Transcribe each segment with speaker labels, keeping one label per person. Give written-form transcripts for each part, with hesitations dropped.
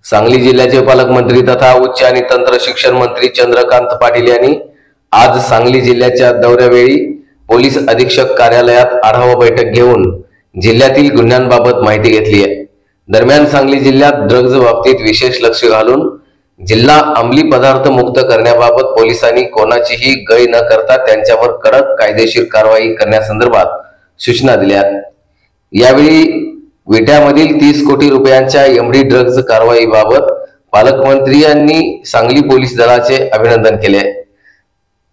Speaker 1: सांगली जिल्ह्याचे पालकमंत्री तथा उच्च आणि तंत्र शिक्षण मंत्री चंद्रकांत पाटील यांनी आज सांगली जिल्ह्याच्या दौऱ्यावेळी पोलीस अधीक्षक कार्यालयात आढावा बैठक घेऊन जिल्ह्यातील गुन्ह्यांबाबत माहिती घेतली आहे। दरम्यान सांगली जिल्ह्यात ड्रग्ज बाबतीत विशेष लक्ष घालून जिल्हा अंमली पदार्थ मुक्त करण्याबाबत पोलिसांनी कोणाचीही गय न करता त्यांच्यावर कडक कायदेशीर कारवाई करण्यासंदर्भात सूचना दिल्या। यावेळी विट्यामधील 30 कोटी रुपयांच्या एमडी ड्रग्ज कारवाईबाबत पालकमंत्री यांनी सांगली पोलीस दलाचे अभिनंदन केले।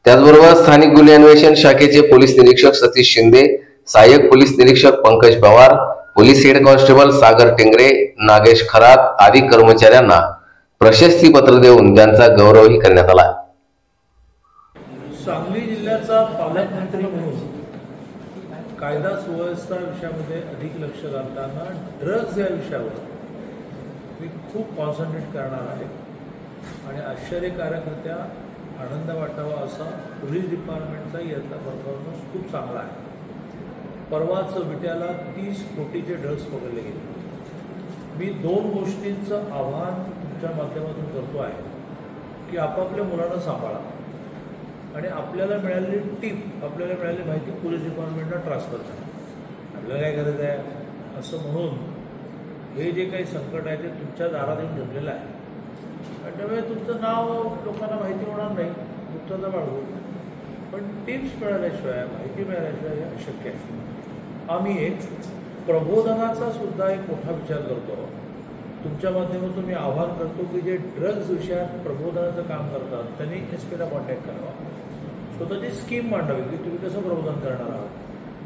Speaker 1: त्याचबरोबर स्थानिक गुन्हे अन्वेषण शाखेचे पोलीस निरीक्षक सतीश शिंदे, सहाय्यक पोलीस निरीक्षक Pankaj Pawar, police head constable Sagar Tingre, Nagesh Kharat आदी कर्मचाऱ्यांना प्रशस्ती पत्र देऊन त्यांचा गौरवही करण्यात आला।
Speaker 2: सांगली जिल्ह्याचा पालकमंत्री म्हणून कायदा सुव्यवस्था विषयामध्ये अधिक लक्ष घालताना ड्रग्ज या विषयावर मी खूप कॉन्सन्ट्रेट करणार आहे आणि आश्चर्यकारकरित्या आनंद वाटावा असा पोलीस डिपार्टमेंटचा यातला परफॉर्मन्स खूप चांगला आहे। परवाच विट्याला 30 कोटीचे ड्रग्ज पकडले गेले। मी 2 गोष्टींचं आव्हान तुमच्या माध्यमातून करतो आहे की आपापल्या मुलांना सांभाळा आणि आपल्याला मिळालेली टीप, आपल्याला मिळालेली माहिती पोलीस डिपार्टमेंटला ट्रान्सफर करा। आपल्याला काय करायचं आहे असं म्हणून हे जे काही संकट आहे ते तुमच्या दारात येऊन जमलेलं आहे आणि त्यामुळे तुमचं नाव लोकांना माहिती होणार नाही, गुप्तता बाळगू, पण टिप्स मिळाल्याशिवाय, माहिती मिळाल्याशिवाय हे अशक्य आहे। आम्ही एक प्रबोधनाचा सुद्धा एक मोठा विचार करतो। तुमच्या माध्यमातून मी आवाहन करतो की जे ड्रग्ज विषयात प्रबोधनाचं काम करतात त्यांनी SP ला कॉन्टॅक्ट करावा, स्वतःची स्कीम मांडावी की तुम्ही कसं प्रबोधन करणार आहात,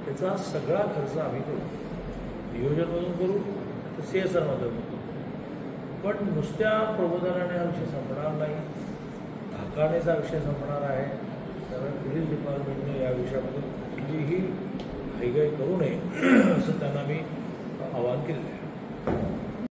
Speaker 2: त्याचा सगळा खर्च आम्ही करू, नियोजनमधून करू, CSR मधून करू, पण नुसत्या प्रबोधनाने हा विषय संपणार नाही, धाकानेचा विषय संपणार आहे। त्यामुळे पोलीस डिपार्टमेंटने या विषयामध्ये कुठलीही घाईघाई करू नये असं त्यांना मी